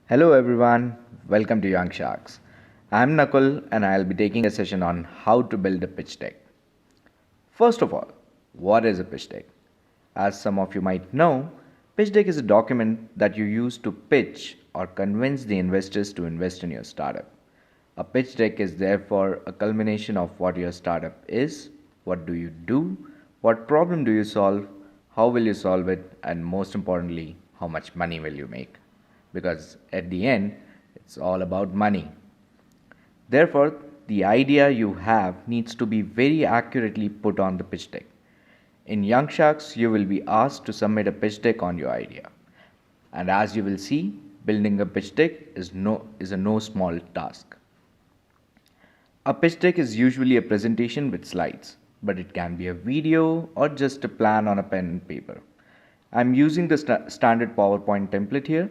Hello everyone, welcome to Young Sharks. I'm Nakul and I'll be taking a session on how to build a pitch deck. First of all, what is a pitch deck? As some of you might know, pitch deck is a document that you use to pitch or convince the investors to invest in your startup. A pitch deck is therefore a culmination of what your startup is, what do you do, what problem do you solve, how will you solve it, and most importantly, how much money will you make? Because at the end, it's all about money. Therefore, the idea you have needs to be very accurately put on the pitch deck. In Young Sharks, you will be asked to submit a pitch deck on your idea. And as you will see, building a pitch deck is a no small task. A pitch deck is usually a presentation with slides, but it can be a video or just a plan on a pen and paper. I'm using the standard PowerPoint template here,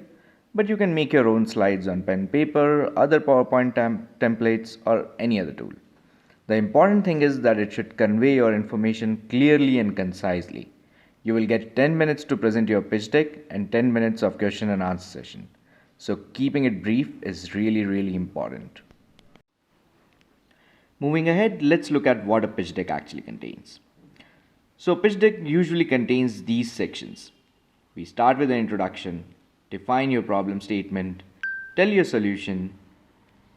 but you can make your own slides on pen and paper, other PowerPoint templates, or any other tool. The important thing is that it should convey your information clearly and concisely. You will get 10 minutes to present your pitch deck and 10 minutes of question and answer session. So keeping it brief is really important. Moving ahead, let's look at what a pitch deck actually contains. So a pitch deck usually contains these sections. We start with an introduction, define your problem statement, tell your solution,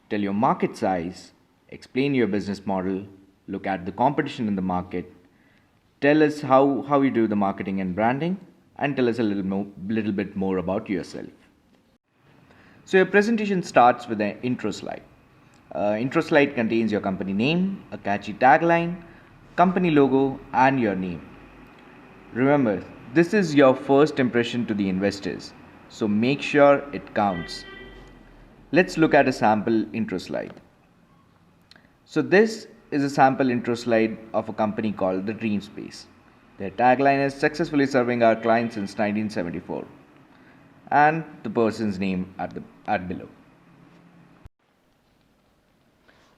tell your market size, explain your business model, look at the competition in the market, tell us how you do the marketing and branding, and tell us a little bit more about yourself. So your presentation starts with an intro slide. Intro slide contains your company name, a catchy tagline, company logo, and your name. Remember, this is your first impression to the investors, so make sure it counts. Let's look at a sample intro slide. So this is a sample intro slide of a company called the Dreamspace. Their tagline is successfully serving our clients since 1974, and the person's name at below.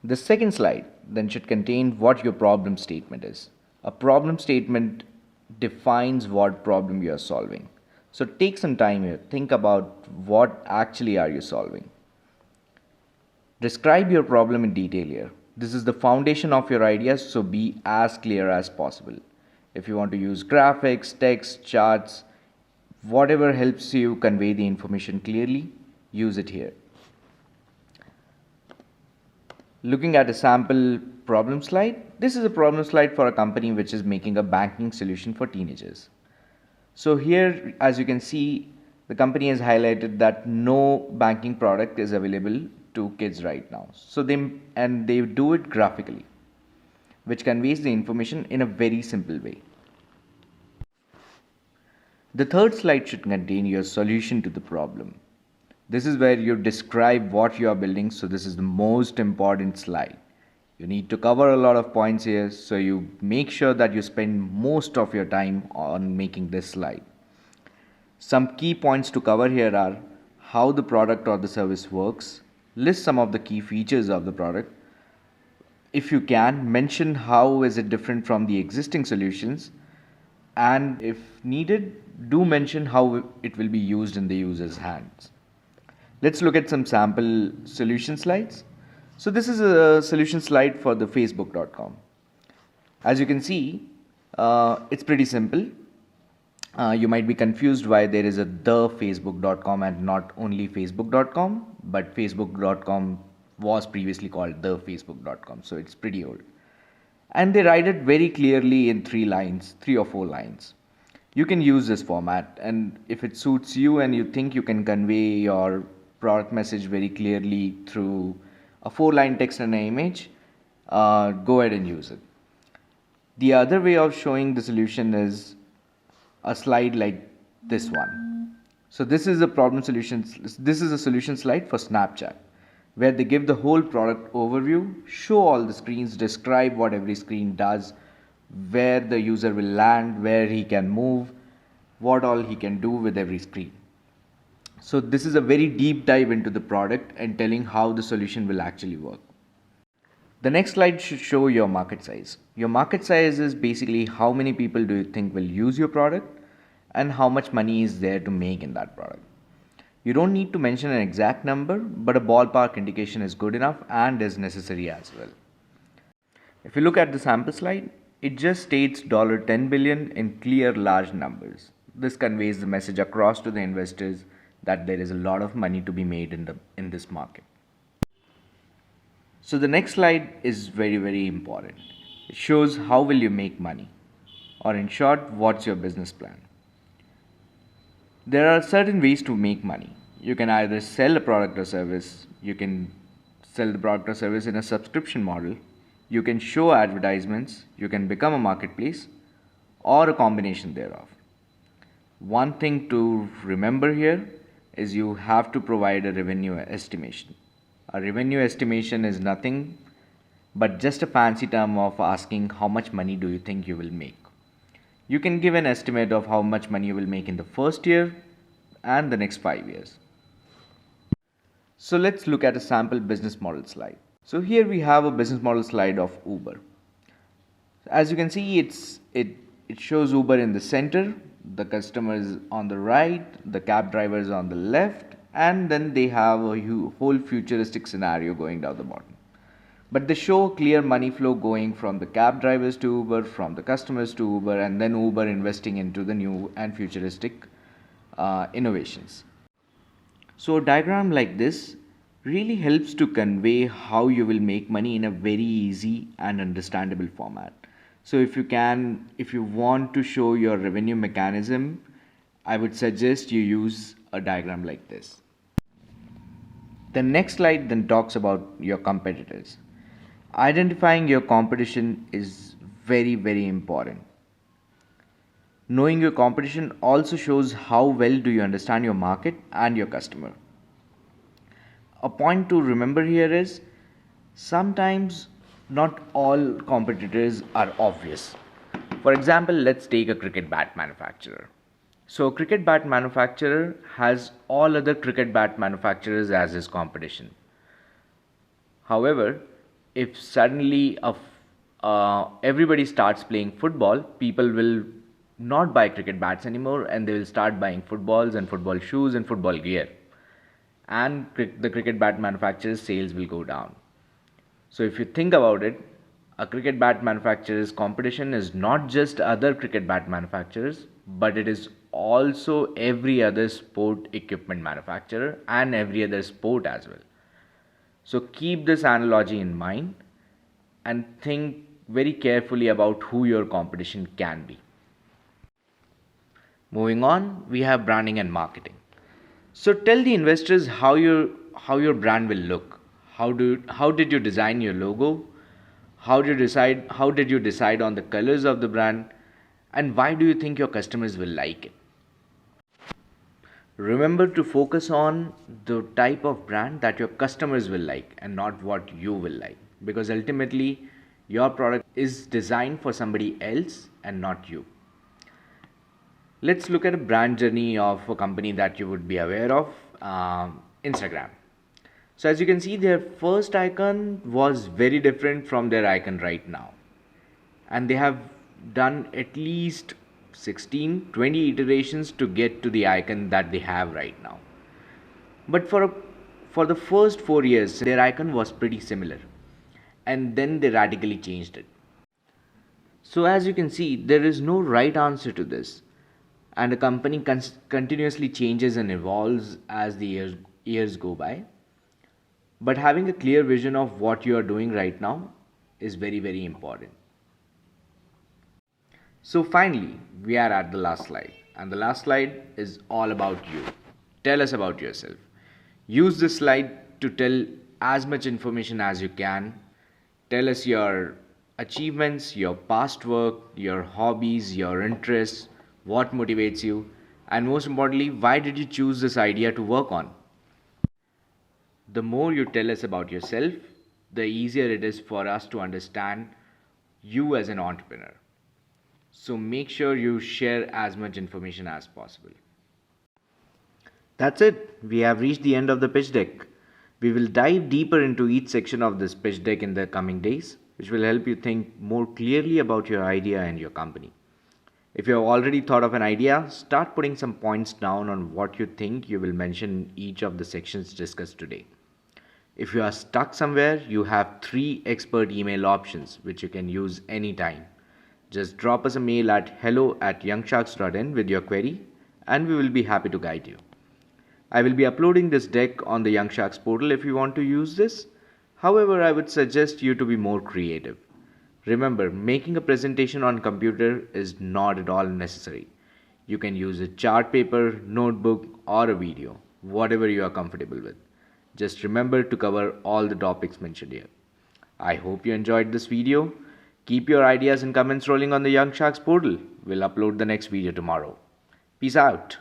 The second slide then should contain what your problem statement is. A problem statement defines what problem you are solving. So take some time here, think about what actually are you solving. Describe your problem in detail here. This is the foundation of your ideas, so be as clear as possible. If you want to use graphics, text, charts, whatever helps you convey the information clearly, use it here. Looking at a sample problem slide, this is a problem slide for a company which is making a banking solution for teenagers. So here, as you can see, the company has highlighted that no banking product is available to kids right now. So they do it graphically, which conveys the information in a very simple way. The third slide should contain your solution to the problem. This is where you describe what you are building, so this is the most important slide. You need to cover a lot of points here, so you make sure that you spend most of your time on making this slide. Some key points to cover here are how the product or the service works, list some of the key features of the product. If you can, mention how is it different from the existing solutions, and if needed, do mention how it will be used in the user's hands. Let's look at some sample solution slides. So this is a solution slide for the Facebook.com. As you can see, it's pretty simple. You might be confused why there is a the Facebook.com and not only Facebook.com, but Facebook.com was previously called the Facebook.com, so it's pretty old. And they write it very clearly in 3 or 4 lines. You can use this format, and if it suits you and you think you can convey your product message very clearly through a 4-line text and an image, go ahead and use it. The other way of showing the solution is a slide like this one. So this is a solution slide for Snapchat, where they give the whole product overview, show all the screens, describe what every screen does, where the user will land, where he can move, what all he can do with every screen. So this is a very deep dive into the product and telling how the solution will actually work. The next slide should show your market size. Your market size is basically how many people do you think will use your product and how much money is there to make in that product. You don't need to mention an exact number, but a ballpark indication is good enough and is necessary as well. If you look at the sample slide, it just states $10 billion in clear large numbers. This conveys the message across to the investors that there is a lot of money to be made in this market. So the next slide is very important. It shows how will you make money, or in short, what's your business plan. There are certain ways to make money. You can either sell a product or service, you can sell the product or service in a subscription model, you can show advertisements, you can become a marketplace, or a combination thereof. One thing to remember here is you have to provide a revenue estimation. A revenue estimation is nothing but just a fancy term of asking how much money do you think you will make. You can give an estimate of how much money you will make in the first year and the next 5 years. So let's look at a sample business model slide. So here we have a business model slide of Uber. As you can see, it shows Uber in the center, the customers on the right, the cab drivers on the left, and then they have a whole futuristic scenario going down the bottom. But they show clear money flow going from the cab drivers to Uber, from the customers to Uber, and then Uber investing into the new and futuristic innovations. So a diagram like this really helps to convey how you will make money in a very easy and understandable format. So if you want to show your revenue mechanism, I would suggest you use a diagram like this. The next slide then talks about your competitors. Identifying your competition is very important. Knowing your competition also shows how well do you understand your market and your customer. A point to remember here is sometimes not all competitors are obvious. For example, let's take a cricket bat manufacturer. So a cricket bat manufacturer has all other cricket bat manufacturers as his competition. However, if suddenly everybody starts playing football, people will not buy cricket bats anymore and they will start buying footballs and football shoes and football gear. And the cricket bat manufacturer's sales will go down. So if you think about it, a cricket bat manufacturer's competition is not just other cricket bat manufacturers, but it is also every other sport equipment manufacturer and every other sport as well. So keep this analogy in mind and think very carefully about who your competition can be. Moving on, we have branding and marketing. So tell the investors how your brand will look. How did you design your logo? How did you decide on the colors of the brand? And why do you think your customers will like it? Remember to focus on the type of brand that your customers will like and not what you will like, because ultimately your product is designed for somebody else and not you. Let's look at a brand journey of a company that you would be aware of, Instagram. So as you can see, their first icon was very different from their icon right now. And they have done at least 16-20 iterations to get to the icon that they have right now. But for the first 4 years, their icon was pretty similar. And then they radically changed it. So as you can see, there is no right answer to this. And a company continuously changes and evolves as the years go by. But having a clear vision of what you are doing right now is very important. So finally, we are at the last slide. And the last slide is all about you. Tell us about yourself. Use this slide to tell as much information as you can. Tell us your achievements, your past work, your hobbies, your interests, what motivates you, and most importantly, why did you choose this idea to work on? The more you tell us about yourself, the easier it is for us to understand you as an entrepreneur. So make sure you share as much information as possible. That's it. We have reached the end of the pitch deck. We will dive deeper into each section of this pitch deck in the coming days, which will help you think more clearly about your idea and your company. If you have already thought of an idea, start putting some points down on what you think you will mention in each of the sections discussed today. If you are stuck somewhere, you have 3 expert email options which you can use anytime. Just drop us a mail at hello@youngsharks.in with your query and we will be happy to guide you. I will be uploading this deck on the Young Sharks portal if you want to use this. However, I would suggest you to be more creative. Remember, making a presentation on computer is not at all necessary. You can use a chart paper, notebook or a video, whatever you are comfortable with. Just remember to cover all the topics mentioned here. I hope you enjoyed this video. Keep your ideas and comments rolling on the Young Sharks portal. We'll upload the next video tomorrow. Peace out.